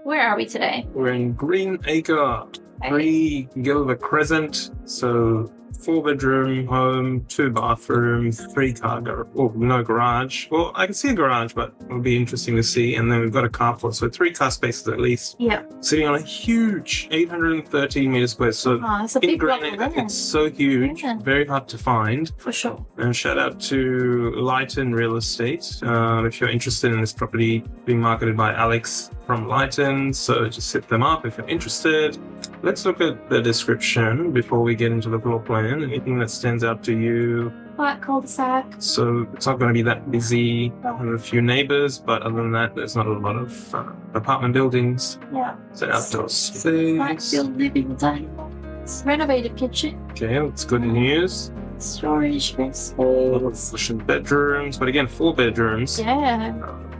Where are we today? We're in Greenacre, 3 Gilliver Crescent. So 4-bedroom home, 2 bathrooms, 3-car garage. Oh, no garage. Well, I can see a garage, but it'll be interesting to see. And then we've got a carport, so 3 car spaces at least. Yeah. Sitting on a huge 830 meter square. So it's a big block of land. It's so huge, very hard to find. For sure. And shout out to Lighton Real Estate. If you're interested in this property being marketed by Alex from Lighton, so just hit them up if you're interested. Let's look at the description before we get into the floor plan. Anything that stands out to you? Flat cul-de-sac. So it's not going to be that busy. I have a few neighbors, but other than that, there's not a lot of apartment buildings. Yeah. It's an outdoor space. Backfield living dining room. Renovated kitchen. Okay, that's good news. Storage space. Bedrooms, but again, 4 bedrooms. Yeah.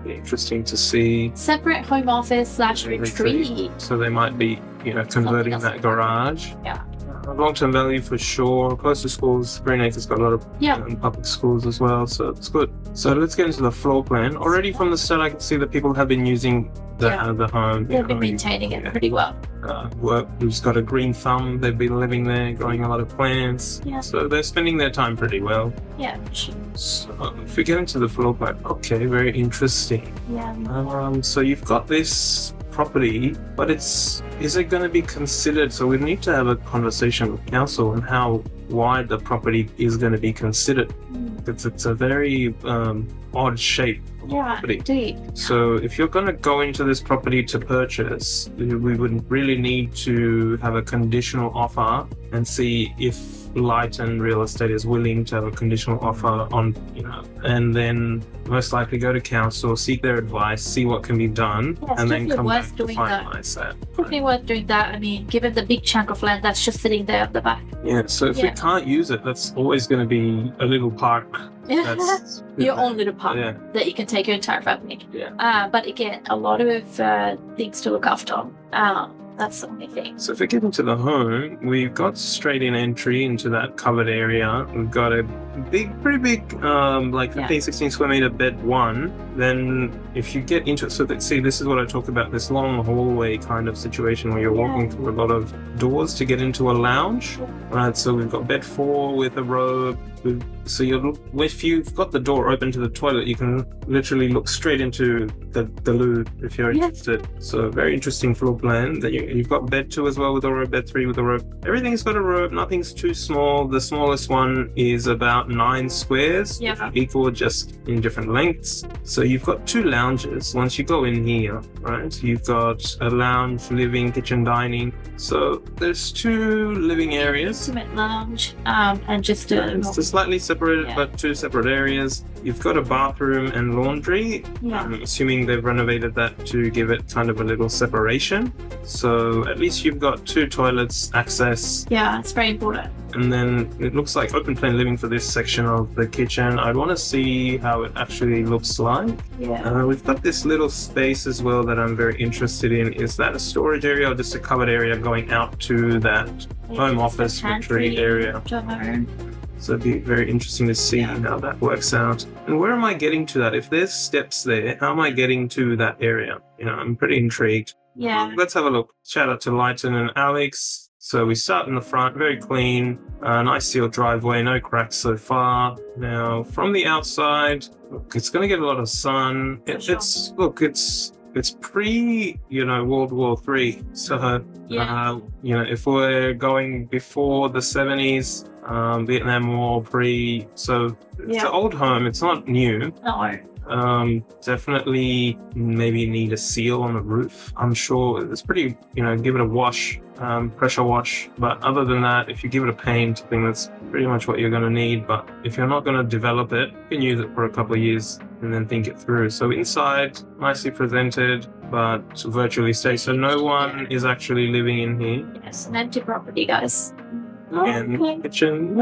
Be interesting to see. Separate home office / retreat. So they might be, converting that garage. Yeah. Long-term value for sure. Close to schools. Greenacre's got a lot of public schools as well, so it's good. So let's get into the floor plan. Already from the start, I can see that people have been using the home. They've been maintaining it pretty well. Who's got a green thumb. They've been living there, growing a lot of plants. Yeah. So they're spending their time pretty well. Yeah, for sure. So if we get into the floor plan, okay, very interesting. Yeah. So you've got this property, but is it going to be considered? So we need to have a conversation with council on how wide the property is going to be considered. It's a very odd shape. Yeah, indeed. So if you're going to go into this property to purchase, we would really need to have a conditional offer and see if Lighton Real Estate is willing to have a conditional offer on, and then most likely go to council, seek their advice, see what can be done, and then come back to finalize that. Definitely worth doing that. I mean, given the big chunk of land that's just sitting there at the back. Yeah, so if we can't use it, that's always going to be a little park. That's your own little park that you can take your entire family. Yeah. But again, a lot of things to look after. That's the only thing. So if we get into the home, we've got straight in entry into that covered area. We've got a pretty big, 15-16 square meter bed 1. Then if you get into it, so that, see, this is what I talked about, this long hallway kind of situation where you're walking through a lot of doors to get into a lounge. Right, so we've got bed 4 with a robe. So if you've got the door open to the toilet, you can literally look straight into the loo if you're interested. So very interesting floor plan. That you've got bed 2 as well with a robe, bed 3 with a robe. Everything's got a robe. Nothing's too small. The smallest one is about 9 squares, equal, just in different lengths. So you've got 2 lounges. Once you go in here, right, you've got a lounge, living, kitchen, dining. So there's 2 living areas. Intimate lounge, and just it's slightly separated, but 2 separate areas. You've got a bathroom and laundry. I'm assuming they've renovated that to give it kind of a little separation. So at least you've got 2 toilets, access. Yeah, it's very important. And then it looks like open plan living for this section of the kitchen. I'd want to see how it actually looks like. Yeah. We've got this little space as well that I'm very interested in. Is that a storage area or just a covered area going out to that home office retreat area? So it'd be very interesting to see how that works out. And where am I getting to that? If there's steps there, how am I getting to that area? I'm pretty intrigued. Yeah. Let's have a look. Shout out to Lighton and Alex. So we start in the front, very clean, nice sealed driveway, no cracks so far. Now from the outside, look, it's going to get a lot of sun. It's pre, World War III. So, if we're going before the 70s, Vietnam War, so it's an old home. It's not new. No. Definitely maybe need a seal on the roof. I'm sure it's pretty, give it a wash, pressure wash. But other than that, if you give it a paint, I think that's pretty much what you're going to need. But if you're not going to develop it, you can use it for a couple of years and then think it through. So inside, nicely presented, but virtually stay. So no one is actually living in here. Yes, an empty property, guys. And kitchen.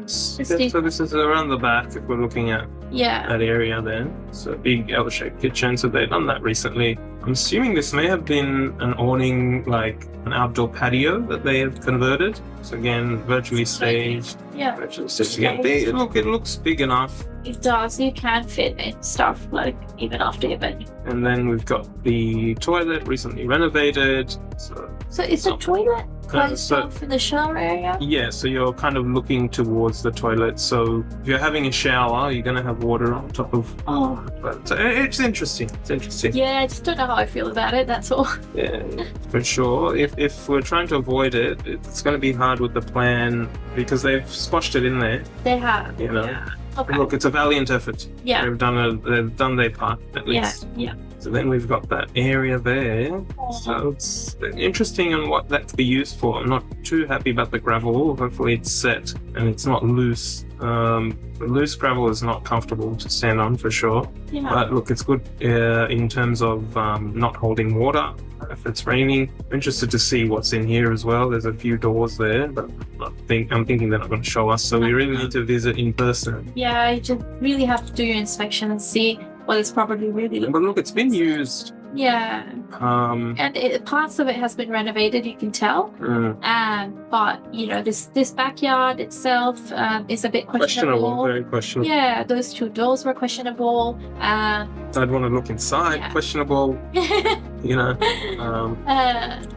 So this is around the back if we're looking at that area there. So big L-shaped kitchen. So they've done that recently. I'm assuming this may have been an awning, like an outdoor patio that they have converted. So again, virtually staged. Yeah. Virtually staged. Again, it looks big enough. It does. You can fit in stuff like even after your venue. And then we've got the toilet recently renovated. So is the toilet closed off in the shower area? Yeah, so you're kind of looking towards the toilet. So if you're having a shower, you're going to have water on top of. Oh. But it's interesting. It's interesting. Yeah, I just don't know how I feel about it. That's all. Yeah, for sure. If we're trying to avoid it, it's going to be hard with the plan because they've squashed it in there. They have. You know. Yeah. Okay. Look, it's a valiant effort. Yeah. They've done their part at least. Yeah. So then we've got that area there. So it's interesting on what that could be used for. I'm not too happy about the gravel. Hopefully it's set and it's not loose. Loose gravel is not comfortable to stand on for sure. Yeah. But look, it's good in terms of not holding water if it's raining. I'm interested to see what's in here as well. There's a few doors there, but I'm thinking they're not going to show us. So we really need to visit in person. Yeah, you just really have to do your inspection and see what it's probably really looking. But look, it's been used. Yeah. And parts of it has been renovated, you can tell. But you know, this backyard itself is a bit questionable. Very questionable. Yeah, those two doors were questionable. I'd want to look inside. Yeah. Questionable. You know.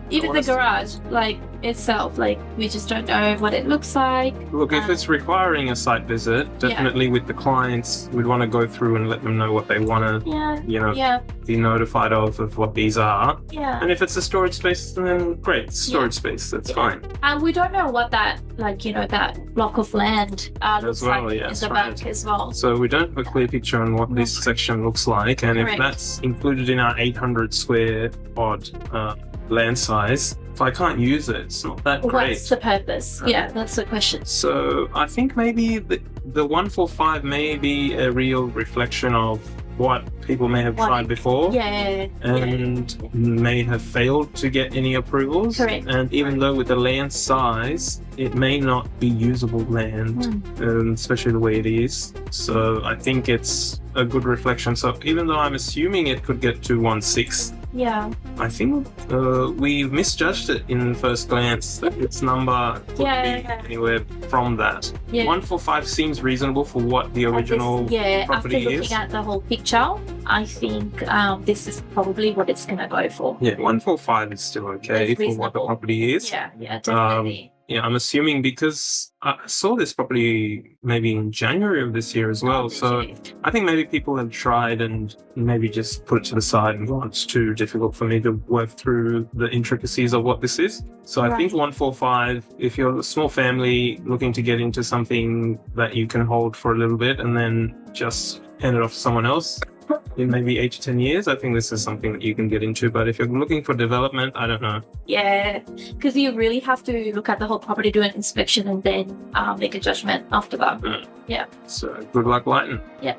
Even the garage, like itself, like we just don't know what it looks like. Look, if it's requiring a site visit, definitely with the clients, we'd want to go through and let them know what they want to, be notified of what these are. Yeah. And if it's a storage space, then great, storage space, that's fine. And we don't know what that, that block of land looks like in the back as well. So we don't have a clear picture on what this section looks like, and if that's included in our 800 square odd land size, if I can't use it, it's not that great. What's the purpose? Yeah, that's the question. So I think maybe the 145 may be a real reflection of what people may have tried before and may have failed to get any approvals. Correct. And even though with the land size, it may not be usable land, especially the way it is. So I think it's a good reflection. So even though I'm assuming it could get to 1.6, I think we've misjudged it in first glance that its number could be anywhere from that. 145 seems reasonable for what the original property after looking at the whole picture, I think this is probably what it's going to go for. Yeah, 145 is still okay for what the property is. Yeah, definitely. I'm assuming because I saw this property maybe in January of this year as well. So I think maybe people have tried and maybe just put it to the side and gone, it's too difficult for me to work through the intricacies of what this is. So I think 145, if you're a small family looking to get into something that you can hold for a little bit and then just hand it off to someone else in maybe 8 to 10 years, I think this is something that you can get into. But if you're looking for development, I don't know. Yeah, because you really have to look at the whole property, do an inspection, and then make a judgment after that. Yeah. So good luck, Lighton. Yeah.